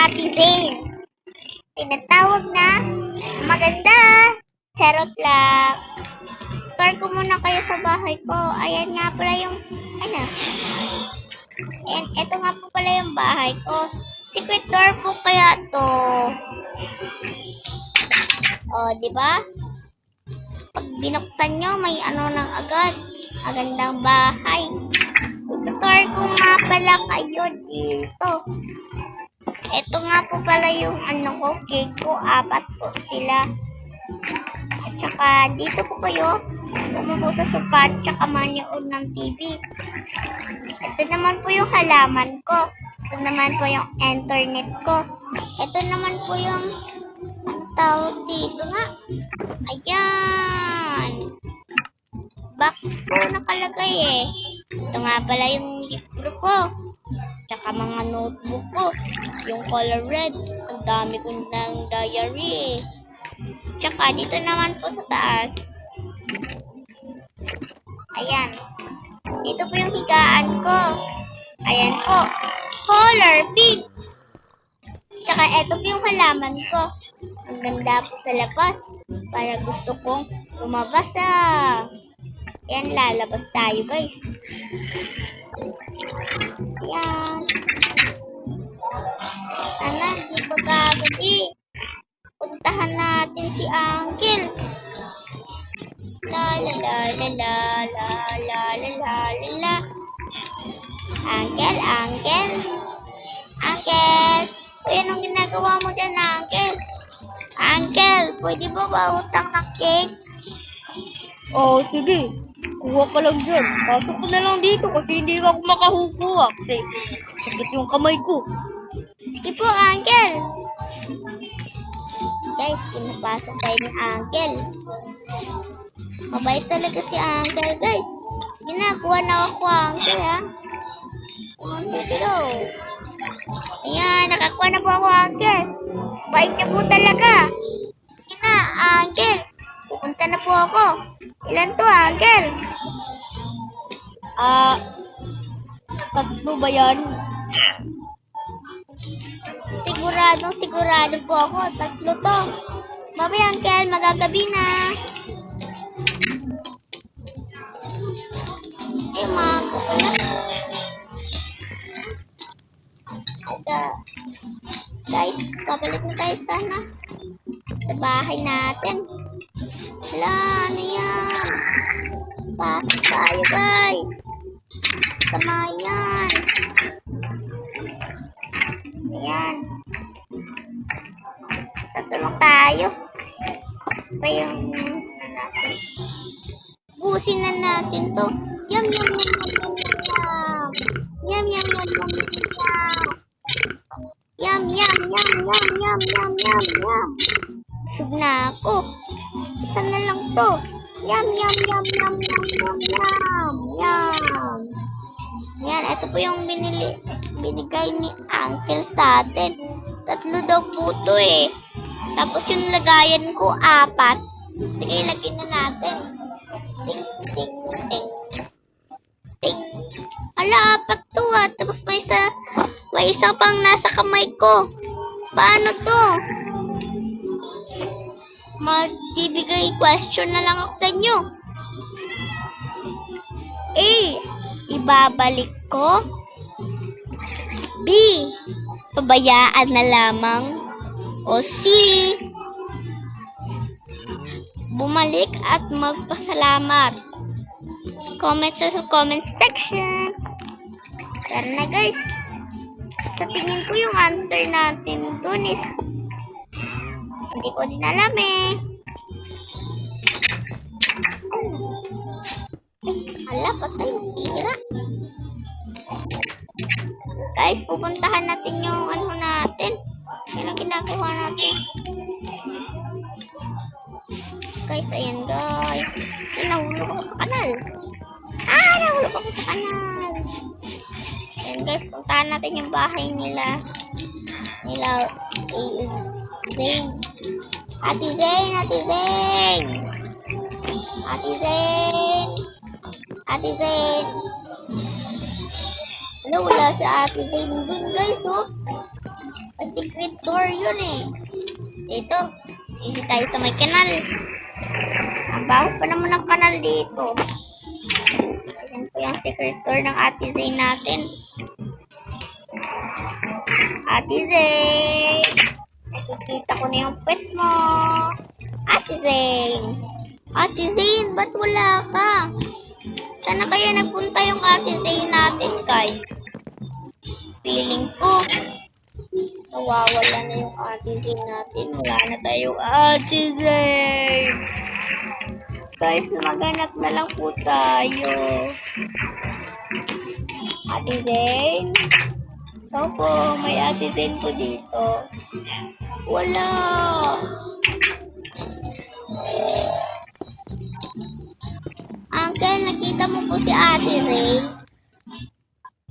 Ate Zane. Tinatawag na maganda. Charot lang. Tour ko muna kayo sa bahay ko. Ayan nga pala yung, ano, and ito nga po pala yung bahay ko. Secret door po kaya to. O, di ba? Pag binuksan nyo, may ano nang agad. Magandang bahay. Tutor ko nga pala kayo dito. Ito nga po pala yung ano ko, cake ko. 4 po sila. At saka dito po kayo umupo sa sofa at saka manood ng TV. Ito naman po yung halaman ko. Ito naman po yung internet ko. Ito naman po yung ang tawag dito nga. Ayan. Box po nakalagay eh. Ito nga pala yung libro ko. Tsaka mga notebook ko. Yung color red. Ang dami kong ng diary eh. Tsaka dito naman po sa taas. Ayan. Dito po yung higaan ko. Ayan po. Color pink. Tsaka eto po yung halaman ko. Ang ganda po sa labas. Para gusto kong lumabas ah. Ayan, lalabas tayo guys. Ayan. Sana, di pa gagabi. Puntahan natin si Uncle. La la la la la la la la la la la. Uncle, Uncle. Uncle. Uy, anong ginagawa mo dyan, Uncle? Uncle, pwede ba utang ng cake? Oh, sige. Kuha ka lang dyan. Pasok ko na lang dito kasi hindi ako makahukuha. Kasi sakit yung kamay ko. Sige po, Uncle. Guys, pinapasok tayo ni Uncle. Mabait talaga si Uncle, guys. Sige na, kuha na ako, Uncle, ha? Sige daw. Ayan, nakakuha na po ako, Uncle. Bait niyo po talaga. Sige na, Uncle. Pupunta na po ako. Ilan to, Uncle? 3 ba yan? Sigurado po ako. 3 to. Babay, Uncle. Magagabi na. Ay, maga pala. Guys, pabalik na tayo sana sa bahay natin. Wala, ano yan? Pasok tayo, guys. Sama yan. Ayan. Tatulong tayo. Pa yung natin. Busin na natin to. Yum, yum, yum, yum, yum, yum. Yum, yum, yum, yum, yum, yum. Yum, yum, yum, yum, yum, yum, yum, yum. Busog na ako. Isa na lang to. Yum, yum, yum, yum, yum, yum, yum. Yum. Yan, ito po yung binigay ni Uncle sa atin. 3 daw po to eh. Tapos yung lagayan ko 4. Sige, lagyan na natin. Ting, ting, ting. Ting. Hala, 4 to ah. Tapos may isa pang nasa kamay ko. Paano to? Magbibigay question na lang ako sa inyo. A. Ibabalik ko. B. Pabayaan na lamang. O C. Bumalik at magpasalamat. Comment sa comment section. Tara na guys. Sa tingin ko yung answer natin dun is hindi ko din alam eh. Hala, patay. Tira. Guys, pupuntahan natin yung ano natin. Yan ang ginagawa natin. Guys, ayan guys. Ay, nahulog ako sa kanal. Nahulog ako sa kanal. Ayan guys, puntahan natin yung bahay nila. Zane. Ate Zane, Ate Zane. Ate Zane. Ate Zane. Ano, wala si Ate Zane dun guys, oh. Secret secret door yun eh. Dito, easy tayo sa may kanal. Ang baho pa naman ng kanal dito. Ayan po yung secret door ng Ate Zane natin. Ate Zane! Nakikita ko na yung pet mo. Ate Zane! Ate Zane, ba't wala ka? Sana kaya nagpunta yung Ate Zane natin, guys? Feeling ko, nawawala na yung Ate Zane natin. Wala na tayong Ate Zane. Guys, maghanap na lang po tayo. Ate Zane? Ito po, may Ate Zane po dito. Wala. Uncle, nakita mo po si Ate Zane?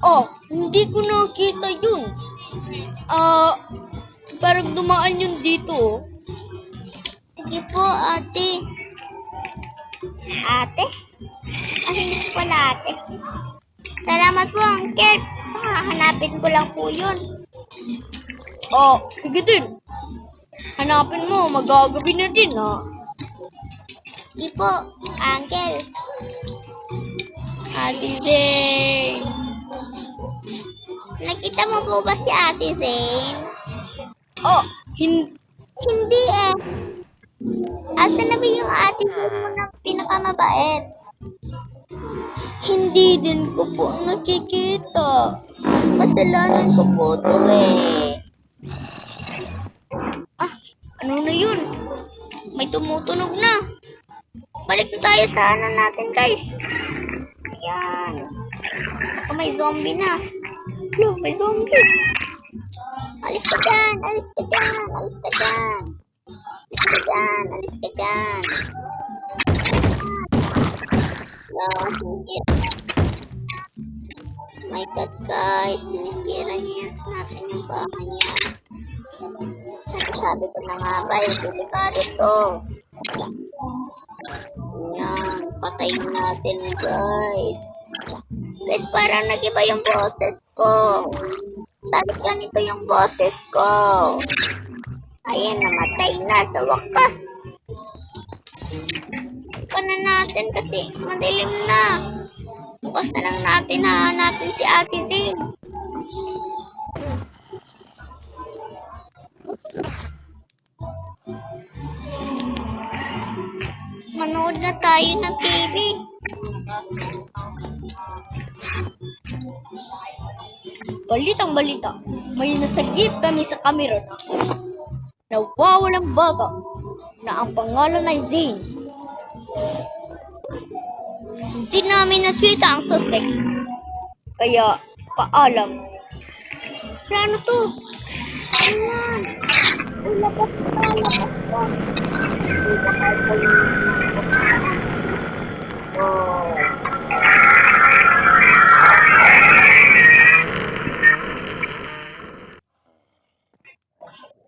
Oh, hindi ko nakita yun. Parang dumaan yun dito. Sige po, ate. Ate? Hindi ko pala ate. Salamat po, Uncle. Hanapin ko lang po yun. Oh, sige din. Hanapin mo, magagabi na din, ha? Sige po, Uncle. Ate Zane. Nakita mo po ba si Ate Zane? Oh, Hindi eh. Asan na ba yung Ate Zane mo na pinakamabait? hindi din ko po nakikita. Kasalanan ko po to eh. Ano na yun? May tumutunog na. Balik na tayo sa ano natin, guys. Ayan. Oh, may zombie na. Lo, may zombie. Alis ka dyan! Alis ka dyan! Alis ka dyan! Alis ka dyan! Alis ka dyan! My God, guys. Sinisira niya natin yung bahay niya. Sabi ko na nga ba, delikado to. Ayan. Patayin natin, guys. Guys, parang nag-iba yung boses ko. Bakit ganito yung boses ko? Ayan, namatay na sa wakas. Pa na natin kasi madilim na. Bukas na lang natin hahanapin si Ate Zane. Manood na tayo ng TV. Balitang balita, may nasagip kami sa kamera na nawawalang bata na ang pangalan ay Zane. Hindi namin nakita ang suspect. Kaya, paalam. Ano to? Ayan. Ay, labas ka, labas ka.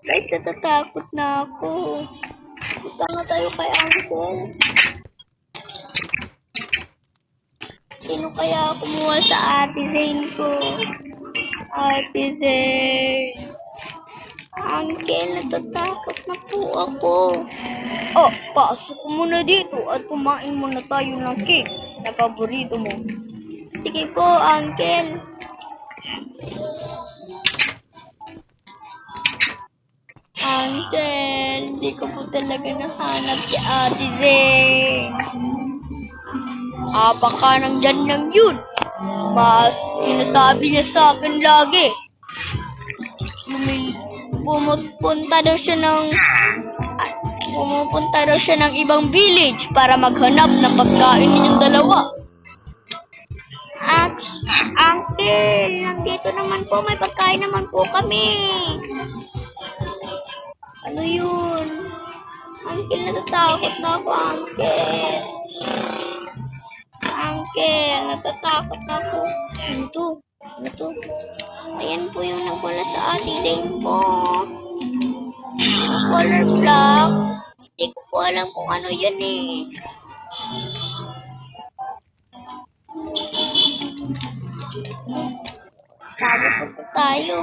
Guys, natatakot na ako. Punta na tayo kay Uncle. Sino kaya kumuha sa Ate Zane ko? Ate Zane. Uncle, natatakot na po ako. Oh, pasok ko muna dito at kumain muna tayo ng cake na paborito mo. Sige po, Uncle. Uncle, hindi ko po talaga nahanap si Ate Zane. Baka nandyan lang yun. Mas sinasabi niya sa akin lagi. Pumupunta daw siya ng ibang village para maghanap ng pagkain ninyong dalawa. Uncle, nandito naman po, may pagkain naman po kami. Ano yun? Uncle, natatakot na ako, Uncle. Uncle, natatakot na ako. Ano to? Ano to? Ayan po yung nagwala sa ating Zane po. Color black. Hindi ko po alam kung ano yun eh. Sabi po tayo.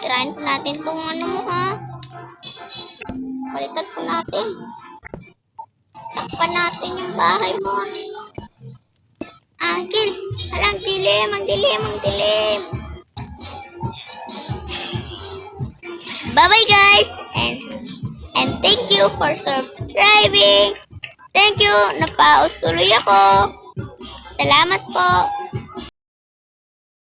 Sirain po natin tong ano mo, ha? Palitan po natin. Takpan natin yung bahay mo. Uncle, alang dilim, ang dilim, ang dilim. Bye-bye, guys. And thank you for subscribing. Thank you. Napaus tuloy ako. Salamat po.